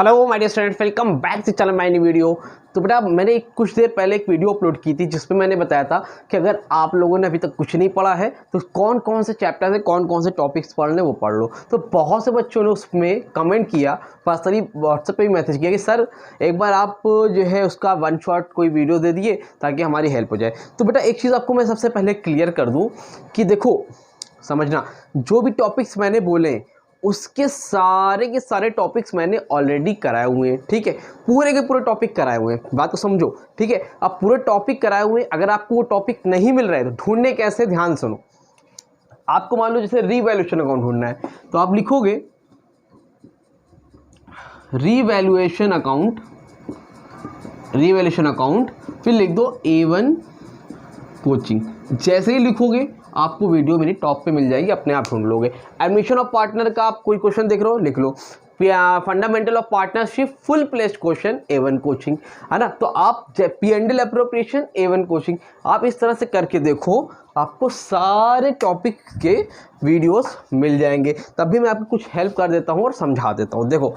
Hello my dear student, welcome back to channel my new video. तो बेटा मैंने कुछ देर पहले एक वीडियो अपलोड की थी जिसमें मैंने बताया था कि अगर आप लोगों ने अभी तक कुछ नहीं पढ़ा है तो कौन कौन से चैप्टर है, कौन कौन से टॉपिक्स पढ़ने वो पढ़ लो। तो बहुत से बच्चों ने उसमें कमेंट किया, पर्सनली व्हाट्सएप पे भी मैसेज किया कि सर एक बार आप जो है उसका वन शॉट कोई वीडियो दे दिए ताकि हमारी हेल्प हो जाए। तो बेटा एक चीज़ आपको मैं सबसे पहले क्लियर कर दूँ कि देखो समझना, जो भी टॉपिक्स मैंने बोले उसके सारे के सारे टॉपिक्स मैंने ऑलरेडी कराए हुए हैं। ठीक है, पूरे के पूरे टॉपिक कराए हुए हैं, बात को समझो। ठीक है, अब पूरे टॉपिक कराए हुए हैं, अगर आपको वो टॉपिक नहीं मिल रहा है तो ढूंढने कैसे, ध्यान सुनो। आपको मान लो जैसे रीवैल्यूएशन अकाउंट ढूंढना है तो आप लिखोगे रीवैल्यूएशन अकाउंट, फिर लिख दो A1 कोचिंग। जैसे ही लिखोगे आपको वीडियो मेरी टॉप पे मिल जाएगी, अपने आप ढूंढ लोगे। एडमिशन ऑफ पार्टनर का आप कोई क्वेश्चन देख रहे हो, लिख लो fundamental of partnership full placed question A1 coaching, है ना। तो आप P&L एप्रोप्रिएशन A1 कोचिंग, आप इस तरह से करके देखो, आपको सारे टॉपिक के वीडियोस मिल जाएंगे। तब भी मैं आपको कुछ हेल्प कर देता हूँ और समझा देता हूँ। देखो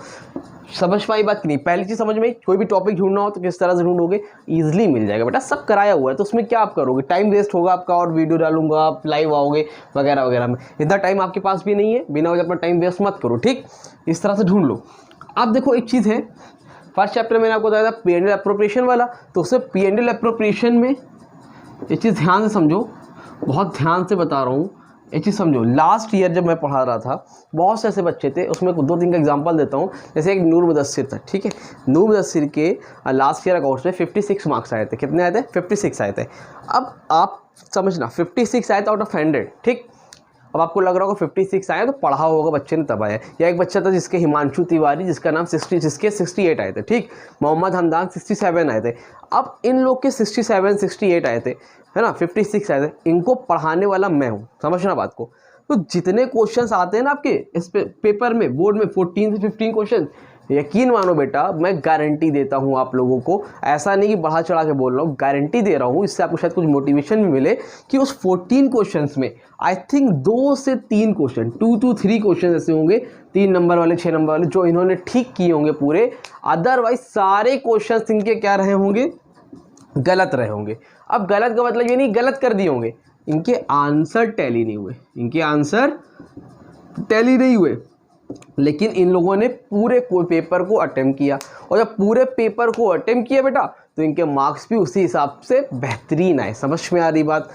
समझ पाई बात की नहीं, पहली चीज़ समझ में, कोई भी टॉपिक ढूंढना हो तो किस तरह से ढूंढोगे, ईजिली मिल जाएगा बेटा, सब कराया हुआ है। तो उसमें क्या आप करोगे, टाइम वेस्ट होगा आपका, और वीडियो डालूंगा आप लाइव आओगे वगैरह वगैरह में, इतना टाइम आपके पास भी नहीं है, बिना वजह अपना टाइम वेस्ट मत करो। ठीक, इस तरह से ढूंढ लो। अब देखो एक चीज़ है, फर्स्ट चैप्टर मैंने आपको बताया था P&L एप्रोप्रिएशन वाला, तो उससे P&L एप्रोप्रिएशन में ये चीज़ ध्यान से समझो, बहुत ध्यान से बता रहा हूँ, ये चीज़ समझो। लास्ट ईयर जब मैं पढ़ा रहा था बहुत से ऐसे बच्चे थे, उसमें 2-3 का एग्जांपल देता हूँ। जैसे एक नूर मुदस्सिर था, ठीक है, नूर मुदस्सिर के लास्ट ईयर अकाउंट्स में 56 मार्क्स आए थे। कितने आए थे? 56 आए थे। अब आप समझना 56 आए थे आउट ऑफ 100। ठीक, अब आपको लग रहा होगा 56 आए तो पढ़ा होगा बच्चे ने तब आया। या एक बच्चा था जिसके हिमांशु तिवारी, जिसका नाम 68 आए थे। ठीक, मोहम्मद हमदान 67 आए थे। अब इन लोग के 67 68 आए थे, है ना, 56 आए थे, इनको पढ़ाने वाला मैं हूँ, समझना बात को। तो जितने क्वेश्चंस आते हैं ना आपके इस पेपर में, बोर्ड में 14 से 15 क्वेश्चन, यकीन मानो बेटा मैं गारंटी देता हूँ आप लोगों को, ऐसा नहीं कि बढ़ा चढ़ा के बोल रहा हूँ, गारंटी दे रहा हूँ, इससे आपको शायद कुछ मोटिवेशन भी मिले कि उस 14 क्वेश्चंस में आई थिंक 2 से 3 क्वेश्चन, 2 to 3 क्वेश्चन ऐसे होंगे, 3 नंबर वाले 6 नंबर वाले, जो इन्होंने ठीक किए होंगे पूरे। अदरवाइज सारे क्वेश्चन इनके क्या रहे होंगे, गलत रहे होंगे। अब गलत का मतलब ये नहीं गलत कर दिए होंगे, इनके आंसर टैली नहीं हुए, इनके आंसर टैली नहीं हुए, लेकिन इन लोगों ने पूरे पेपर को अटेम्प्ट किया, और जब पूरे पेपर को अटेम्प्ट किया बेटा तो इनके मार्क्स भी उसी हिसाब से बेहतरीन आए। समझ में आ रही बात,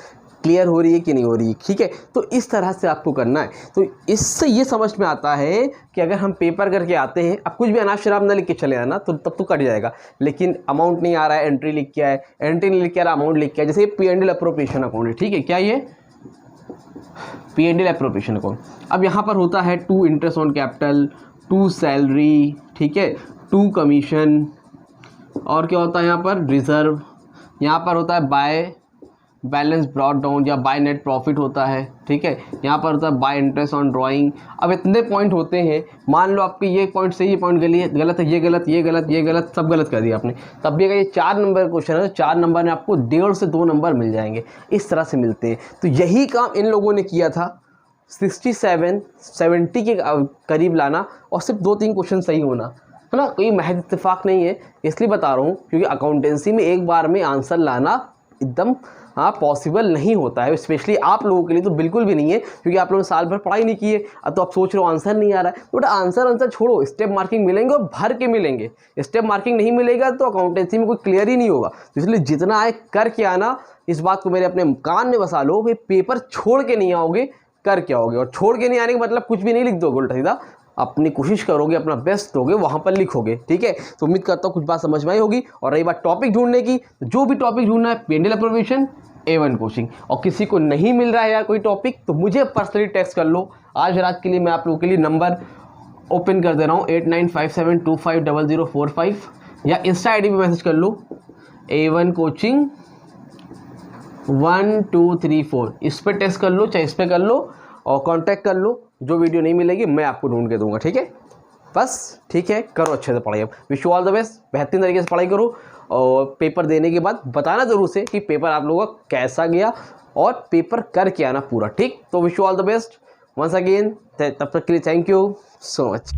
क्लियर हो रही है कि नहीं हो रही है? ठीक है, तो इस तरह से आपको करना है। तो इससे ये समझ में आता है कि अगर हम पेपर करके आते हैं, अब कुछ भी अनाप शराब ना लिख के चले आना तो तब तो कट जाएगा, लेकिन अमाउंट नहीं आ रहा है, एंट्री लिख के आए, एंट्री नहीं लिख के आ रहा, अमाउंट लिख के आए। जैसे P&L एप्रोप्रिएशन अकाउंट है, ठीक है, क्या ये P&L एप्रोप्रिएशन अकाउंट। अब यहाँ पर होता है 2 इंटरेस्ट ऑन कैपिटल, 2 सैलरी, ठीक है, 2 कमीशन, और क्या होता है यहाँ पर रिजर्व, यहाँ पर होता है बाय बैलेंस ब्रॉट डाउन या बाय नेट प्रॉफिट होता है। ठीक है, यहाँ पर होता है बाय इंटरेस्ट ऑन ड्राइंग। अब इतने पॉइंट होते हैं, मान लो आपके ये पॉइंट सही, ये पॉइंट गलत है, ये गलत, ये गलत, ये गलत, सब गलत कर दिया आपने, तब भी अगर ये 4 नंबर क्वेश्चन है तो 4 नंबर में आपको 1.5 से 2 नंबर मिल जाएंगे, इस तरह से मिलते हैं। तो यही काम इन लोगों ने किया था, 67 70 के करीब लाना, और सिर्फ 2-3 क्वेश्चन सही होना, है ना। कोई महज इत्तेफाक नहीं है, इसलिए बता रहा हूँ क्योंकि अकाउंटेंसी में एक बार में आंसर लाना एकदम पॉसिबल नहीं होता है, स्पेशली आप लोगों के लिए तो बिल्कुल भी नहीं है, क्योंकि आप लोगों ने साल भर पढ़ाई नहीं की है। अब तो आप सोच रहे हो आंसर नहीं आ रहा है, तो आंसर छोड़ो, स्टेप मार्किंग मिलेंगे और भर के मिलेंगे। स्टेप मार्किंग नहीं मिलेगा तो अकाउंटेंसी में कोई क्लियर ही नहीं होगा। तो इसलिए जितना आए करके आना, इस बात को मेरे अपने कान में बसा लो कि पेपर छोड़ के नहीं आओगे, करके आओगे। और छोड़ के नहीं आने का मतलब कुछ भी नहीं लिख दोगे उल्टा सीधा, अपनी कोशिश करोगे, अपना बेस्ट दोगे, वहाँ पर लिखोगे। ठीक है, तो उम्मीद करता हूँ कुछ बात समझ में आई होगी। और रही बात टॉपिक ढूंढने की, तो जो भी टॉपिक ढूंढना है P&L एप्रोप्रिएशन A1 कोचिंग, और किसी को नहीं मिल रहा है यार कोई टॉपिक, तो मुझे पर्सनली टेक्स्ट कर लो। आज रात के लिए मैं आप लोगों के लिए नंबर ओपन कर दे रहा हूँ 8957250045, या इंस्टा ID पे मैसेज कर लो A1 कोचिंग 1 2 3 4, इस पर टेस्ट कर लो, चाहे इस पर कर लो, और कांटेक्ट कर लो। जो वीडियो नहीं मिलेगी मैं आपको ढूंढ के दूंगा, ठीक है। बस ठीक है, करो अच्छे से पढ़ाई। अब wish you all the best, बेहतरीन तरीके से पढ़ाई करो, और पेपर देने के बाद बताना ज़रूर से कि पेपर आप लोगों का कैसा गया, और पेपर करके आना पूरा। ठीक, तो wish you all the best once again. तब तक के लिए थैंक यू सो मच।